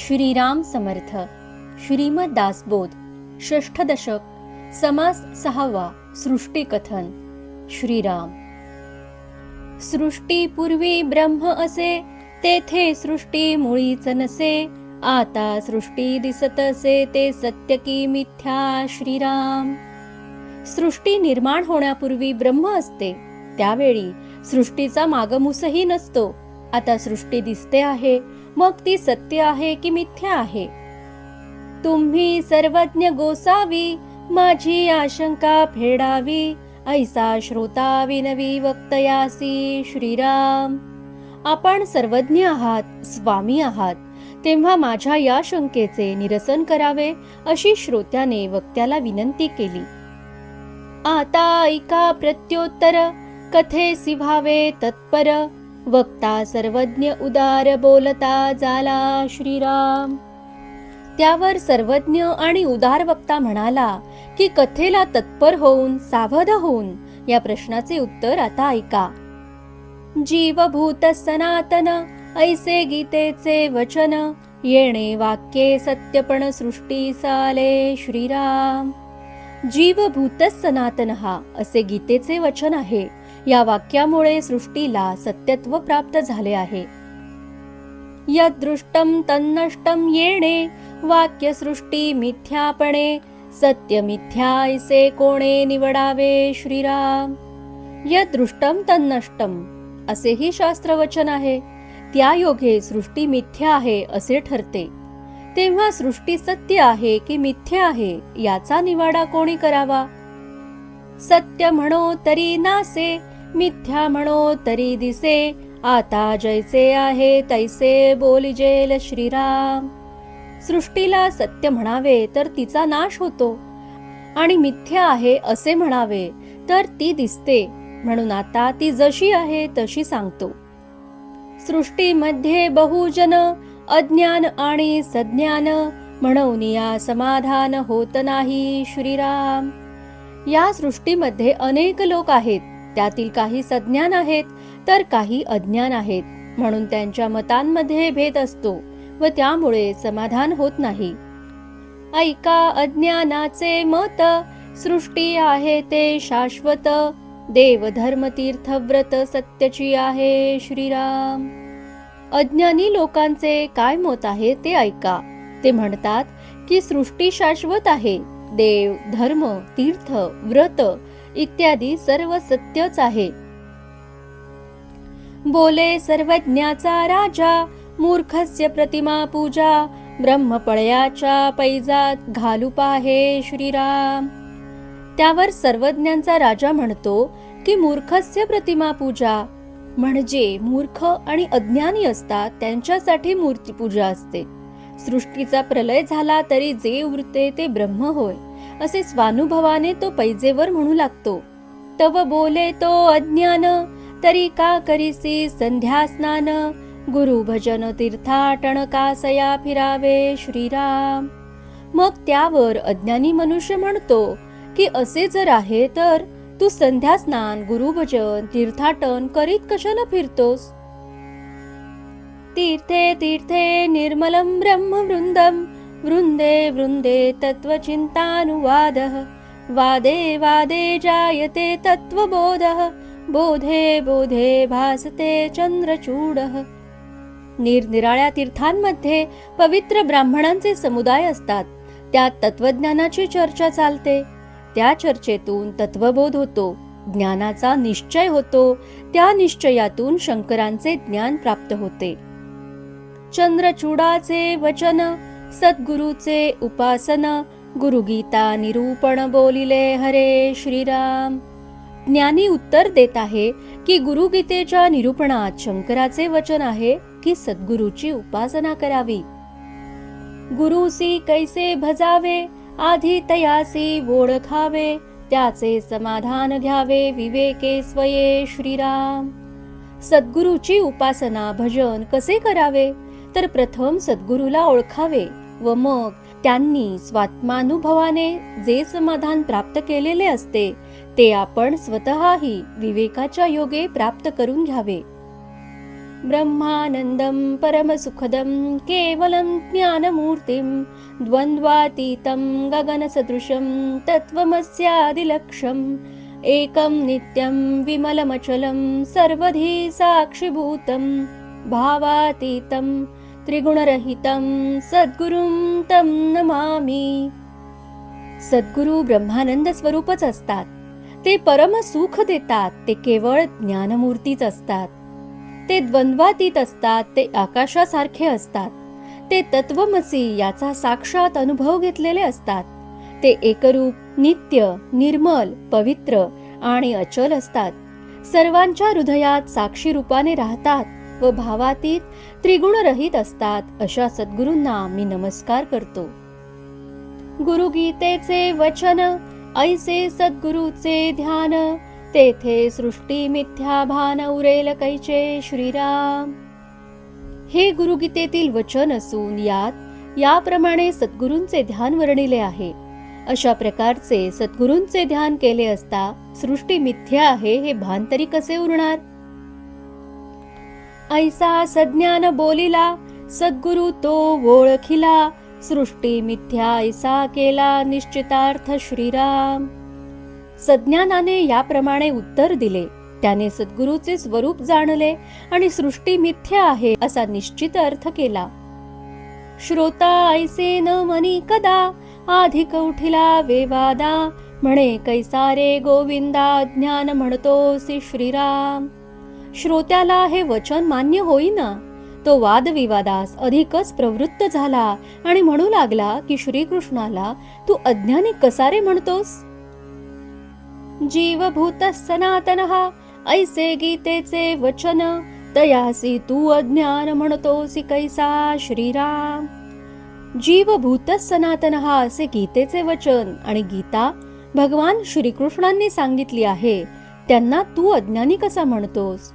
श्रीराम समर्थ. श्रीमद दासबोध. षष्ठ दशक. समास 6वा. सृष्टी कथन. श्रीराम. सृष्टीपूर्वी ब्रह्म असे, तेथे सृष्टी मुळीच नसे. आता सृष्टी दिसत असे, ते सत्य की मिथ्या. श्रीराम. सृष्टी निर्माण होण्यापूर्वी ब्रह्म असते, त्यावेळी सृष्टीचा मागमूसही नसतो. आता सृष्टी दिसते आहे, मग ती सत्य आहे की मिथ्या आहे? तुम्ही सर्वज्ञ गोसावी, माझी आशंका फेडावी. ऐसा श्रोता विनवी वक्तयासी. श्रीराम. आपण सर्वज्ञ आहात, स्वामी आहात, तेव्हा माझ्या या शंकेचे निरसन करावे, अशी श्रोत्याने वक्त्याला विनंती केली. आता ऐका प्रत्योत्तर, कथेसी व्हावे तत्पर. वक्ता सर्वज्ञ उदार बोलता झाला. श्रीराम. त्यावर सर्वज्ञ आणि उदार वक्ता म्हणाला की कथेला तत्पर होऊन, सावध होऊन या प्रश्नाचे उत्तर आता ऐका. जीवभूत सनातन, ऐसे गीतेचे वचन. येणे वाक्ये सत्यपण सृष्टी साले. श्रीराम. जीवभूत सनातन हा असे गीतेचे वचन आहे. या वाक्यामुळे सृष्टीला सत्यत्व प्राप्त झाले आहे. यदृष्टम तन्नष्टम येणे, वाक्य सृष्टी मिथ्यापणे. सत्य मिथ्या ऐसे कोणे निवडावे. श्रीराम. यदृष्टम तन्नष्टम असेही शास्त्रवचन आहे. त्या योगे सृष्टी मिथ्या आहे असे ठरते. तेव्हा सृष्टी सत्य आहे की मिथ्या आहे, याचा निवाडा कोणी करावा? सत्य म्हणो तरी नासे, मिथ्या म्हणो तरी दिसे. आता जैसे आहे तैसे बोलिजेल. श्रीराम. सृष्टीला सत्य म्हणावे तर तिचा नाश होतो, आणि मिथ्या आहे असे म्हणावे तर ती दिसते. म्हणून आता ती जशी आहे तशी सांगतो. सृष्टीमध्ये बहुजन, अज्ञान आणि सज्ञान. म्हणून या समाधान होत नाही. श्रीराम. या सृष्टीमध्ये अनेक लोक आहेत, त्यातील काही सज्ञान आहेत तर काही अज्ञान आहेत. म्हणून त्यांच्या मतांमध्ये भेद असतो व त्यामुळे समाधान होत नाही. ऐका अज्ञानाचे मत, सृष्टी आहे ते शाश्वत. देव धर्म तीर्थ व्रत सत्यची आहे. श्रीराम. अज्ञानी लोकांचे काय मत आहे ते ऐका. ते म्हणतात की सृष्टी शाश्वत आहे. देव, धर्म, तीर्थ, व्रत इत्यादी सर्व सत्यच आहे. बोले सर्वज्ञाचा राजा, मूर्खस्य प्रतिमा पूजा. ब्रह्मपळयाच्या पैजात घालू पाहे. श्रीराम. त्यावर सर्वज्ञांचा राजा म्हणतो की मूर्खस्य प्रतिमा पूजा, म्हणजे मूर्ख आणि अज्ञानी असतात त्यांच्यासाठी मूर्तीपूजा असते. सृष्टीचा प्रलय झाला तरी जे उरते ते ब्रह्म होय, असे स्वानुभवाने तो पैजेवर म्हणू लागतो. तव बोले तो अज्ञान, तरी का करीसी संध्या स्नान. गुरु भजन तीर्थाटन कासया फिरावे. श्रीराम. मग त्यावर अज्ञानी मनुष्य म्हणतो की असे जर आहे तर तू संध्या स्नान, गुरुभजन, तीर्थाटन करीत कशाला फिरतोस? तीर्थे तीर्थे निर्मलम ब्रह्म वृंदम. वृंदे वृंदे तत्वचिंतानुवादः. वादे वादे जायते तत्वबोधः. बोधे बोधे भासते चंद्रचूडः. निरनिराळ्या तीर्थांमध्ये पवित्र ब्राह्मणांचे समुदाय असतात. त्यात तत्वज्ञानाची चर्चा चालते. त्या चर्चेतून तत्वबोध होतो, ज्ञानाचा निश्चय होतो. त्या निश्चयातून शंकरांचे ज्ञान प्राप्त होते. चंद्रचूडाचे वचन, सद्गुरूचे उपासन. गुरुगीता निरूपण बोलिले हरे. श्रीराम. ज्ञानी उत्तर देत आहे की गुरुगीतेच्या निरूपणात शंकराचे वचन आहे की सद्गुरूची उपासना करावी. गुरुसी कैसे भजावे, आधी तयासी ओळखावे. त्याचे समाधान घ्यावे विवेके स्वये. श्रीराम. सद्गुरूची उपासना, भजन कसे करावे तर प्रथम सद्गुरूला ओळखावे व मग त्यांनी स्वात्मानुभवाने जे समाधान प्राप्त केलेले असते ते आपण स्वतःही विवेकाच्या योगे प्राप्त करून घ्यावे. ब्रह्मानन्दं परमसुखदं केवलं ज्ञानमूर्तिं द्वन्द्वातीतं गगनसदृशं तत्त्वमस्यादिलक्ष्यम् एकं नित्यं विमलमचलं सर्वधी साक्षिभूतं भावातीतं त्रिगुणरहितं सद्गुरुं तं नमामि. सद्गुरु ब्रह्मानंद स्वरूपच असतात. ते परम सुख देतात. ते केवळ ज्ञानमूर्तीच असतात. ते द्वंद्वातीत असतात. ते आकाशासारखे असतात. ते तत्वमसी याचा साक्षात अनुभव घेतलेले असतात. ते एकरूप, नित्य, निर्मल, पवित्र आणि अचल असतात. सर्वांच्या हृदयात साक्षी रूपाने राहतात व भावातीत त्रिगुणरहित असतात. अशा सद्गुरूंना मी नमस्कार करतो. गुरुगीतेचे वचन ऐसे सद्गुरूचे ध्यान तेथे सृष्टी मिथ्या भान उरेल कैचे श्रीराम. हे गुरुगीतेतील वचन असून यात याप्रमाणे सद्गुरूंचे ध्यान वर्णिले आहे. अशा प्रकारचे सद्गुरूंचे ध्यान केले असता सृष्टी मिथ्या आहे हे भान तरी कसे उरणार. ऐसा सज्ञान बोलिला सद्गुरु तो ओळखिला सृष्टी मिथ्या ऐसा केला निश्चितार्थ श्रीराम. सज्ञानाने याप्रमाणे उत्तर दिले. त्याने सद्गुरूचे स्वरूप जाणले आणि सृष्टी मिथ्या आहे असा निश्चित अर्थ केला. श्रोता ऐसे न मनी कदा अधिक उठिला वेवादा म्हणे कैसारे गोविंदा ज्ञान म्हणतोसी श्रीराम. श्रोत्याला हे वचन मान्य होईना. तो वादविवादास अधिकच प्रवृत्त झाला आणि म्हणू लागला की श्रीकृष्णाला तू अज्ञानी कसारे म्हणतोस. जीवभूत सनातनः ऐसे गीतेचे वचन तयासी तू अज्ञान म्हणतोसी कैसा श्रीराम. जीवभूत सनातनः असे गीतेचे वचन आणि गीता भगवान श्रीकृष्णांनी सांगितली आहे. त्यांना तू अज्ञानी कसा म्हणतोस.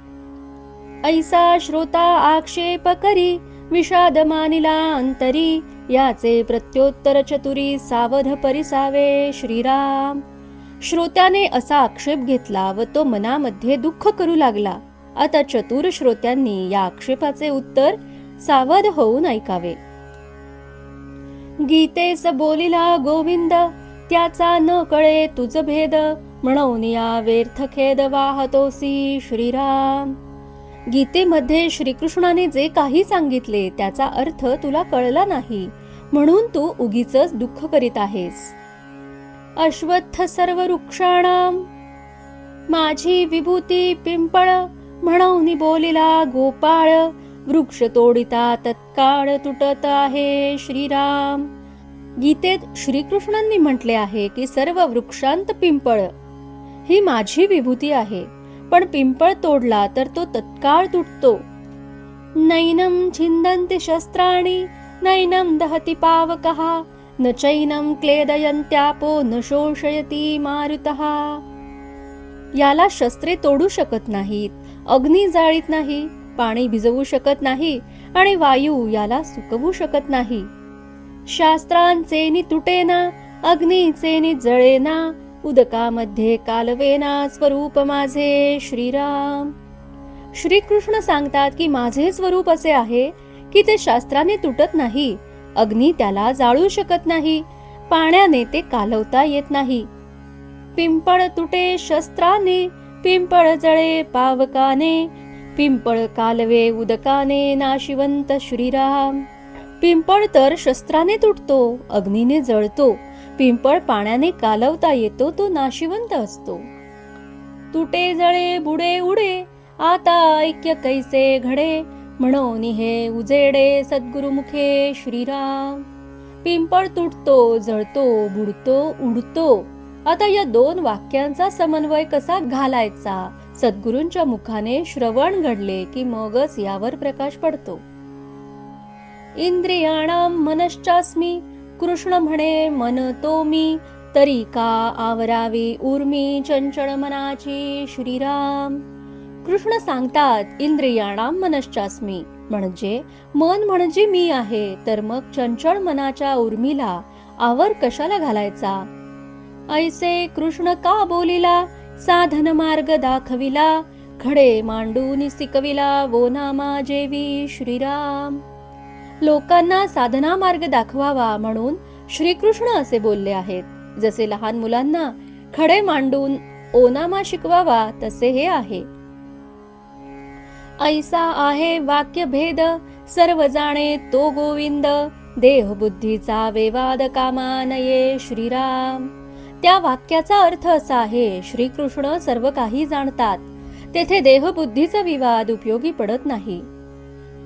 ऐसा श्रोता आक्षेप करी विषाद मानिला अंतरी याचे प्रत्योत्तर चतुरी सावध परिसावे श्रीराम. श्रोत्याने असा आक्षेप घेतला व तो मनामध्ये दुःख करू लागला. आता चतुर श्रोत्यांनी या आक्षेपाचे उत्तर सावध होऊन ऐकावे. गीतेस बोलिला गोविंद त्याचा न कळे तुझ भेद म्हणून या व्यर्थ खेद वाहतोसी श्रीराम. गीतेमध्ये श्रीकृष्णाने जे काही सांगितले त्याचा अर्थ तुला कळला नाही म्हणून तू उगीचच दुःख करीत आहेस. अश्वत्थ सर्व वृक्षाणाम माझी विभूती पिंपळ म्हणून बोलिला गोपाळ वृक्ष तोडिता तत्काळ तुटत आहे श्रीराम. गीतेत श्रीकृष्णांनी म्हटले आहे की सर्व वृक्षांत पिंपळ ही माझी विभूती आहे. पण पिंपळ तोडला तर तो तत्काळ तुटतो. नैनम छिंदन्ति शस्त्राणि नैनम दहति पावकः न चैनम क्लेदयन्त्यापो न शोषयति मारुतः. याला शस्त्रे तोडू शकत नाहीत, अग्नी जाळीत नाही, पाणी भिजवू शकत नाही आणि वायू याला सुकवू शकत नाही. शास्त्रांचे नि तुटेना अग्नीचे नि जळेना उदकामध्ये कालवेना स्वरूप माझे श्रीराम. श्रीकृष्ण सांगतात की माझे स्वरूप असे आहे की ते शास्त्राने तुटत नाही, अग्नी त्याला जाळू शकत नाही, पाण्याने ते कालवता येत नाही. पिंपळ तुटे शस्त्राने पिंपळ जळे पावकाने पिंपळ कालवे उदकाने नाशिवंत श्रीराम. पिंपळ तर शस्त्राने तुटतो, अग्नीने जळतो, पिंपळ पाण्याने कालवता येतो, तो नाशिवंत असतो. तुटे जळे बुडे उडे आता ऐक्य कैसे घडे म्हणून हे उजेडे सद्गुरुमुखे श्रीराम. पिंपळ तुटतो, जळतो, बुडतो, उडतो. आता या दोन वाक्यांचा समन्वय कसा घालायचा. सद्गुरूंच्या मुखाने श्रवण घडले की मगच यावर प्रकाश पडतो. इंद्रियाणाम मनश्चास्मी कृष्ण म्हणे मन तो मी तरी का आवरावी उर्मी चंचळ मनाची श्रीराम. कृष्ण सांगतात इंद्रियाणाम मनश्चास्मी म्हणजे मन म्हणजे मी आहे, तर मग चंचळ मनाच्या उर्मीला आवर कशाला घालायचा. ऐसे कृष्ण का बोलिला साधन मार्ग दाखविला खडे मांडून सिकविला वो नामा जेवी श्रीराम. लोकांना साधना मार्ग दाखवावा म्हणून श्रीकृष्ण असे बोलले आहेत. जसे लहान मुलांना खडे मांडून ओनामा शिकवावा तसे हे आहे. ऐसा आहे वाक्य भेद सर्व जाणे तो गोविंद. देह बुद्धीचा वेवाद कामानये श्रीराम. त्या वाक्याचा अर्थ असा आहे, श्रीकृष्ण सर्व काही जाणतात, तेथे देहबुद्धीचा विवाद उपयोगी पडत नाही.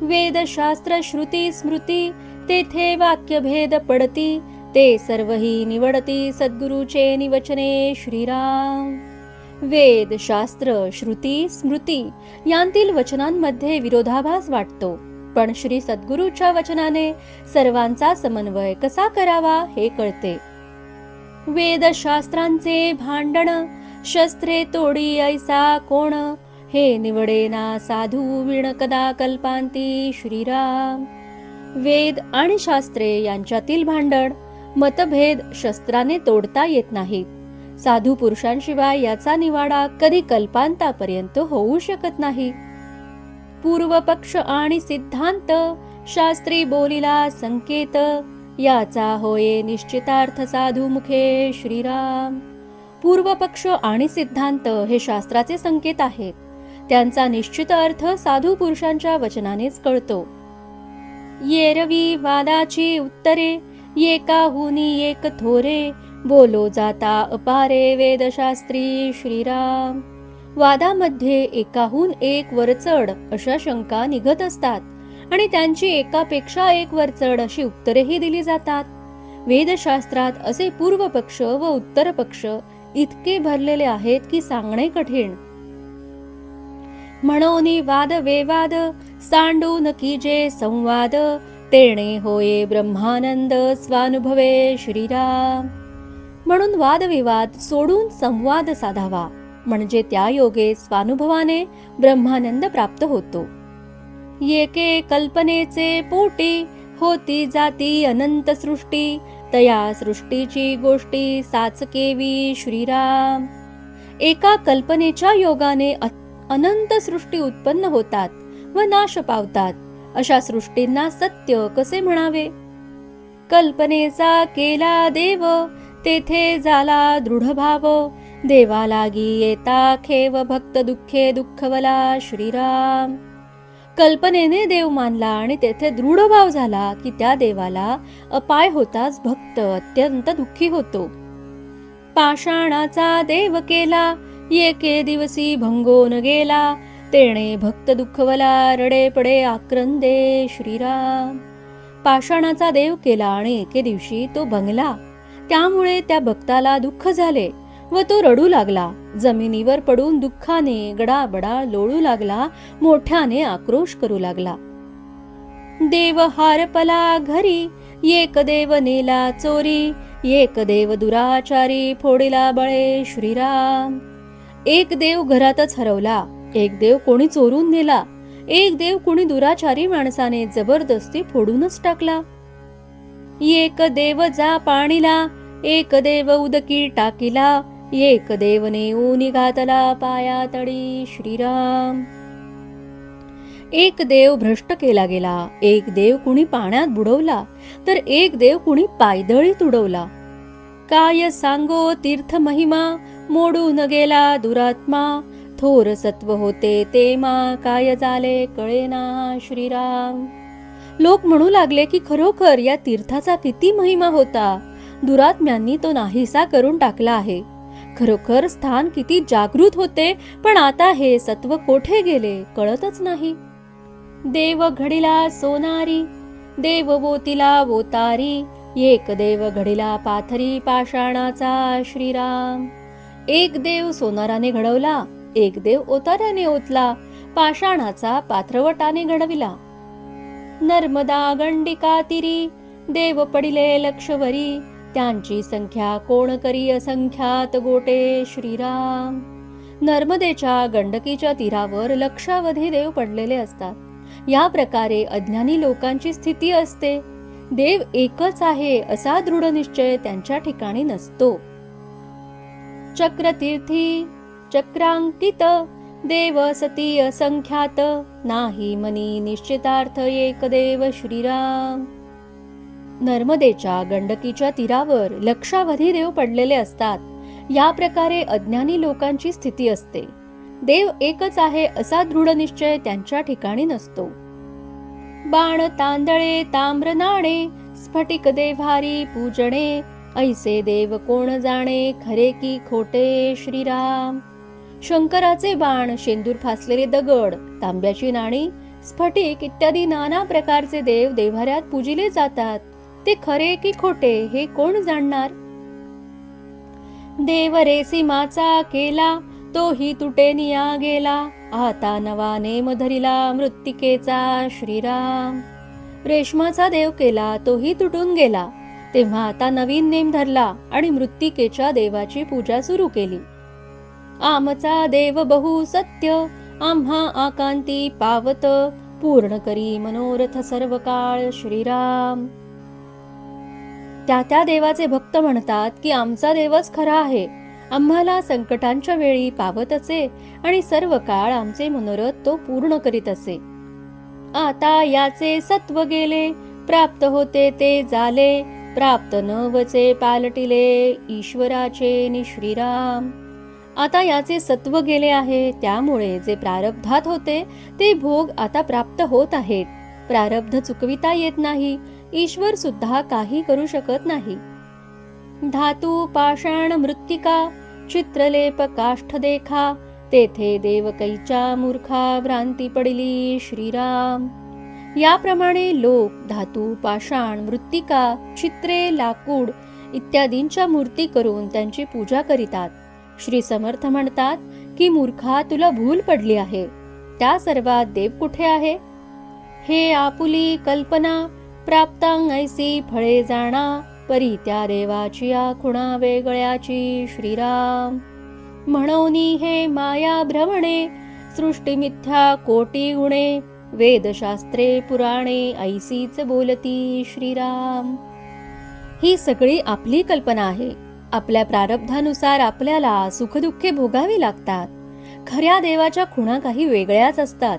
वेद शास्त्र श्रुती स्मृती तेथे वाक्य भेद पडती. ते सर्वही निवडती सद्गुरूचे निवचने श्रीराम. वेद शास्त्र श्रुती स्मृती यांतील वचनांमध्ये विरोधाभास वाटतो, पण श्री सद्गुरूच्या वचनाने सर्वांचा समन्वय कसा करावा हे कळते. वेद शास्त्रांचे भांडण शस्त्रे तोडी ऐसा कोण. हे निवडेना साधू विण कदा कल्पांती श्रीराम. वेद आणि शास्त्रे यांच्यातील भांडण मतभेद शस्त्राने तोडता येत नाहीत. साधू पुरुषांशिवाय याचा निवाडा कधी कल्पांतापर्यंत होऊ शकत नाही. पूर्व पक्ष आणि सिद्धांत शास्त्री बोलिला संकेत. याचा होये निश्चितार्थ साधू मुखे श्रीराम. पूर्व पक्ष आणि सिद्धांत हे शास्त्राचे संकेत आहेत. त्यांचा निश्चित अर्थ साधू पुरुषांच्या वचनानेच कळतो. येरवी वादाची उत्तरे एकाहुनी एक थोरे. बोलो जाता अपारे वेदशास्त्री श्रीराम. वादामध्ये एकाहून एक वरचढ अशा शंका निघत असतात आणि त्यांची एकापेक्षा एक वरचढ अशी उत्तरेही दिली जातात. वेदशास्त्रात असे पूर्व पक्ष व उत्तर पक्ष इतके भरलेले आहेत की सांगणे कठीण. म्हणोनी वाद वेवाद सांडून कीजे संवाद. तेणे होये ब्रह्मानंद स्वानुभवे श्रीराम. म्हणून वादविवाद सोडून संवाद साधावा, म्हणजे त्या योगे स्वानुभवाने ब्रह्मानंद प्राप्त होतो. येके कल्पनेचे पोटी होती जाती अनंत सृष्टी. तया सृष्टीची गोष्टी साचकेवी श्रीराम. एका कल्पनेच्या योगाने अनंत सृष्टी उत्पन्न होतात व नाश पावतात. अशा सृष्टींना सत्य कसे म्हणावे. कल्पनेचा केला देव तेथे झाला दृढ भाव. देवा लागी येता खेव भक्त दुःखे दुःखवला श्रीराम. कल्पनेने देव मानला आणि तेथे दृढ भाव झाला की त्या देवाला अपाय होताच भक्त अत्यंत दुःखी होतो. पाषाणाचा देव केला एके दिवसी भंगोन गेला. तेणे भक्त दुःखवला रडे पडे आक्रंदे श्रीराम. पाषाणाचा देव केला आणि एके दिवशी तो भंगला. त्यामुळे त्या भक्ताला दुःख झाले व तो रडू लागला. जमिनीवर पडून दुःखाने गडाबडा लोळू लागला. मोठ्याने आक्रोश करू लागला. देव हारपला घरी एक देव नेला चोरी. एक देव दुराचारी फोडिला बळे श्रीराम. एक देव घरातच हरवला. एक देव कोणी चोरून नेला. एक देव कोणी दुराचारी माणसाने जबरदस्ती फोडूनच टाकला. एक देव जा पाणीला. एक देव उदकी टाकीला. एक देव नेऊन घातला पाया तळी श्रीराम. एक देव भ्रष्ट केला गेला. एक देव कुणी पाण्यात बुडवला तर एक देव कुणी पायदळी तुडवला. काय सांगो तीर्थ महिमा मोडून गेला दुरात्मा. थोर सत्व होते ते मा काय झाले कळेना श्रीराम. लोक म्हणू लागले की खरोखर या तीर्थाचा किती महिमा होता. दुरात्म्यांनी तो नाहीसा करून टाकला आहे. खरोखर स्थान किती जागृत होते, पण आता हे सत्व कोठे गेले कळतच नाही. देव घडिला सोनारी देव वोतीला वोतारी. एक देव घडिला पाथरी पाषाणाचा श्रीराम. एक देव सोनाराने घडवला. एक देव ओताऱ्याने ओतला. पाषाणाचा पाथरवटाने घडविला. नर्मदा गंडिका तीरी देव पडिले लक्षवरी. त्यांची संख्या कोण करी असंख्यात गोटे श्रीराम. नर्मदेच्या गंडकीच्या तीरावर लक्षावधी देव पडलेले असतात. या प्रकारे अज्ञानी लोकांची स्थिती असते. देव एकच आहे असा दृढ निश्चय त्यांच्या ठिकाणी नसतो. चक्रतीर्थी चक्रांकित देव सती असंख्यात, नाही मनी निश्चितार्थ एक देव श्रीराम. नर्मदेच्या गंडकीच्या तीरावर लक्षावधी देव पडलेले असतात. या प्रकारे अज्ञानी लोकांची स्थिती असते. देव एकच आहे असा दृढ निश्चय त्यांच्या ठिकाणी नसतो. बाण तांदळे ताम्र नाणे, स्फटिक देव्हारी पूजणे, ऐसे देव कोण जाणे, खरे की खोटे श्रीराम. शंकराचे बाण, शेंदूर फासलेले दगड, तांब्याची नाणी, स्फटिक इत्यादी नाना प्रकारचे देव देव्हाऱ्यात पूजिले जातात. ते खरे की खोटे हे कोण जाणणार. देव रेसीमाचा केला, तोही तुटे निया गेला, आता नवा नेम धरिला, मृत्तिकेचा श्रीराम. रेशमाचा देव केला, तोही तुटून गेला. तेव्हा आता नवीन नेम धरला आणि मृत्तिकेच्या देवाची पूजा सुरू केली. आमचा देव बहु सत्य, आम्हा आकांती पावत, पूर्ण करी मनोरथ सर्व काळ श्रीराम. त्या देवाचे भक्त म्हणतात की आमचा देवच खरा आहे, आम्हाला संकटांच्या वेळी पावत असे आणि सर्व काळ आमचे मनोरथ तो पूर्ण करीत असे. आता याचे सत्व गेले, प्राप्त होते ते झाले, प्राप्त न वचे पालटिले, ईश्वराचे नि श्रीराम. आता याचे सत्व गेले आहे, त्यामुळे जे प्रारब्धात होते ते भोग आता प्राप्त होत आहेत. प्रारब्ध चुकविता येत नाही, ईश्वर सुद्धा काही करू शकत नाही. धातू पाषाण मृत्तिका, चित्रलेप काष्ठ देखा, तेथे देव कैच्या मूर्खा, भ्रांती पडली श्रीराम. याप्रमाणे लोक धातू पाषाण मृत्तिका, चित्रे, लाकूड इत्यादींच्या मूर्ती करून त्यांची पूजा करीतात. श्री समर्थ म्हणतात की मूर्खा, तुला भूल पडली आहे. त्या सर्वात देव कुठे आहे. हे आपुली कल्पना, प्राप्तांग ऐसी फळे जाणा, परी त्या देवाची खुणा वेगळ्याची श्रीराम. म्हणोनी हे माया भ्रमणे, सृष्टी मिथ्या कोटी गुणे, वेदशास्त्रे पुराणे ऐसीच बोलती श्रीराम. ही सगळी आपली कल्पना आहे. आपल्या प्रारब्धानुसार आपल्याला सुखदुःखे भोगावी लागतात. खऱ्या देवाच्या खुणा काही वेगळ्याच असतात.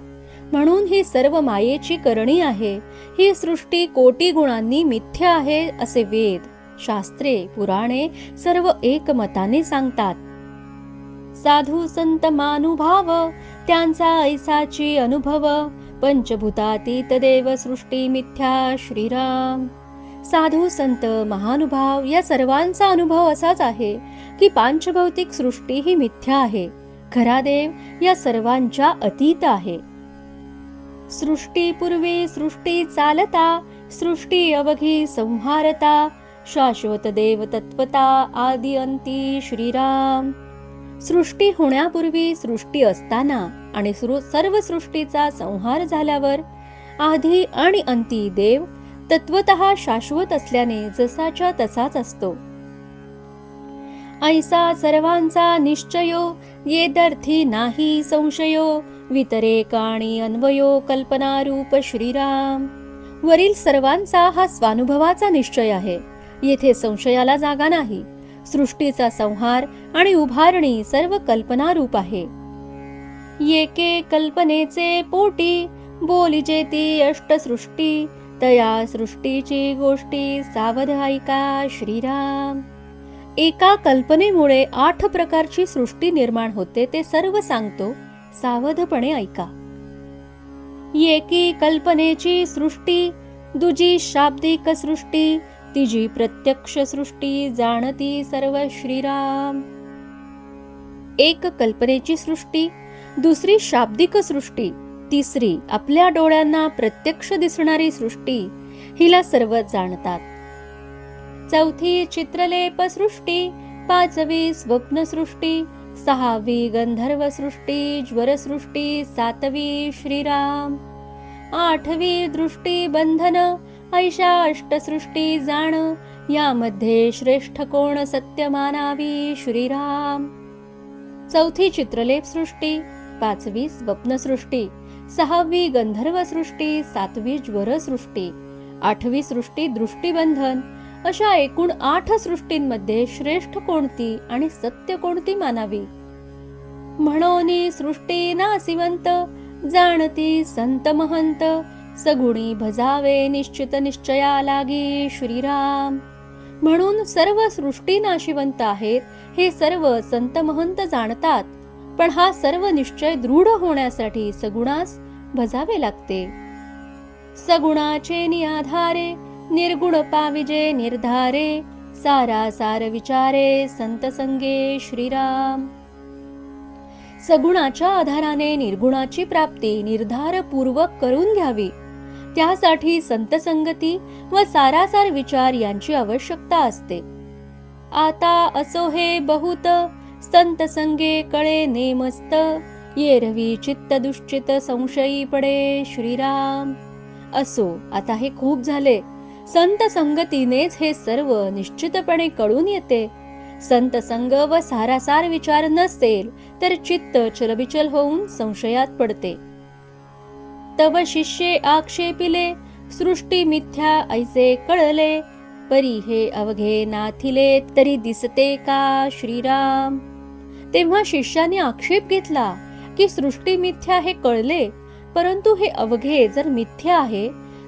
म्हणून ही सर्व मायेची करणी आहे. ही सृष्टी कोटी गुणांनी मिथ्या आहे असे वेद, शास्त्रे, पुराणे सर्व एकमताने सांगतात. साधू संत मानुभाव, त्यांचा ऐसाची अनुभव, पंचभूतातीत देव सृष्टी मिथ्या श्रीराम. साधू संत महानुभाव या सर्वांचा अनुभव असाच आहे की पांचभौतिक सृष्टी ही मिथ्या आहे. खरा देव या सर्वांच्या अतीत आहे. सृष्टी पूर्वी सृष्टी चालता, सृष्टी अवघी संहारता, शाश्वत देव तत्वता, आदि अंती श्रीराम. सृष्टी होण्यापूर्वी, सृष्टी असताना आणि सर्व सृष्टीचा संहार झाल्यावर आधी आणि अंती देव तत्वतः शाश्वत असल्याने जसाच्या तसाच असतो. ऐसा सर्वांचा निश्चयो, येदर्थी नाही संशयो, वितरेक आणि अन्वयो कल्पनारूप श्रीराम. वरील सर्वांचा हा स्वानुभवाचा निश्चय आहे. येथे संशयाला जागा नाही. सृष्टीचा संहार आणि उभारणी सर्व कल्पनारूप आहे. येके कल्पनेचे पोटी, बोलिजेती अष्टसृष्टी, तया सृष्टीची गोष्टी सावध ऐका श्रीराम. एका कल्पनेमुळे 8 प्रकारची सृष्टी निर्माण होते ते सर्व सांगतो, सावधपणे ऐका. एकी कल्पनेची सृष्टी, दुजी शाब्दिक सृष्टी, तिजी प्रत्यक्ष सृष्टी, जाणती सर्व श्रीराम. एक कल्पनेची सृष्टी, दुसरी शाब्दिक सृष्टी, तिसरी आपल्या डोळ्यांना प्रत्यक्ष दिसणारी सृष्टी, हिला सर्व जाणतात. चौथी चित्रलेप सृष्टी, पाचवी स्वप्न सृष्टी, सहावी गंधर्व सृष्टी, ज्वर सृष्टी, सातवी श्रीराम. आठवी दृष्टी बंधन, ऐशा अष्टसृष्टी जाण, यामध्ये श्रेष्ठ कोण सत्य मानावी श्रीराम. चौथी चित्रलेप सृष्टी, पाचवी स्वप्न सृष्टी, सहावी गंधर्व सृष्टी, सातवी ज्वर सृष्टी, आठवी सृष्टी दृष्टीबंधन, अशा एकूण 8 सृष्टींमध्ये श्रेष्ठ कोणती आणि सत्य कोणती मानावी. म्हणोनी सृष्टी नासिवंत, जाणती संत महंत, सगुणी भजावे निश्चित निश्चया लागी श्रीराम. म्हणून सर्व सृष्टी नाशिवंत आहेत हे सर्व संत महंत जाणतात, पण हा सर्व निश्चय दृढ होण्यासाठी सगुणास भजावे लागते. सगुणाचे निआधारे, निर्गुण पाविजे निर्धारे, सारासार विचारे संत संगे श्रीराम. सगुणाच्या आधाराने निर्गुणाची प्राप्ती निर्धारपूर्वक करून घ्यावी, त्यासाठी संत संगती व सारासार विचार यांची आवश्यकता असते. आता असो हे बहुत, संत संगे कळे नेमस्त, येरवी चित्त दुश्चित संशयी पडे श्रीराम. असो आता हे खूप झाले, संत संगतीनेच हे सर्व निश्चितपणे कळून येते. संत संग व सारासार विचार नसेल तर चित्त चलबिचल होऊन संशयात पडते. तव शिष्ये आक्षेपिले, सृष्टी मिथ्या ऐसे कळले, परी हे अवघे नाथिले तरी दिसते का श्रीराम. तेव्हा शिष्याने आक्षेप घेतला की सृष्टी मिथ्या हे कळले, परंतु हे अवघे जर मिथ्या आहे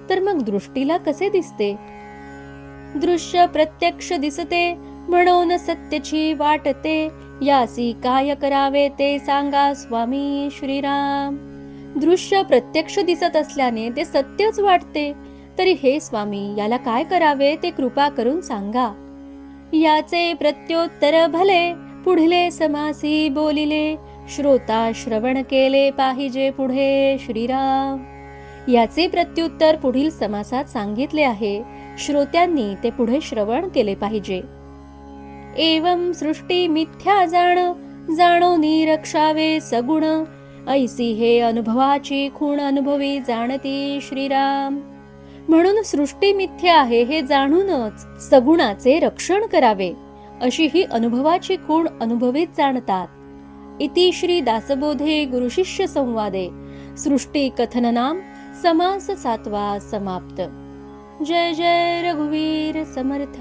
तर मग दृष्टीला कसे दिसते. दृश्य प्रत्यक्ष दिसते, म्हणून सत्याची वाटते, यासी काय करावे ते सांगा स्वामी श्रीराम. दृश्य प्रत्यक्ष दिसत असल्याने ते सत्यच वाटते, तरी हे स्वामी याला काय करावे ते कृपा करून सांगा. याचे प्रत्युत्तर भले, पुढले समासी बोलिले, श्रोता श्रवण केले पाहिजे पुढे श्रीराम. याचे प्रत्युत्तर पुढील समासात सांगितले आहे, श्रोत्यांनी ते पुढे श्रवण केले पाहिजे. एवं सृष्टी मिथ्या जाणो निरक्षावे सगुण, ऐसी हे अनुभवाची खूण अनुभवी जाणती श्रीराम. म्हणून सृष्टी मिथ्या आहे हे जाणूनच सगुणाचे रक्षण करावे, अशी ही अनुभवाची खूण अनुभवीत जाणतात. इति श्री दासबोधे गुरुशिष्य संवादे सृष्टी कथननाम समास 7वा समाप्त. जय जय रघुवीर समर्थ.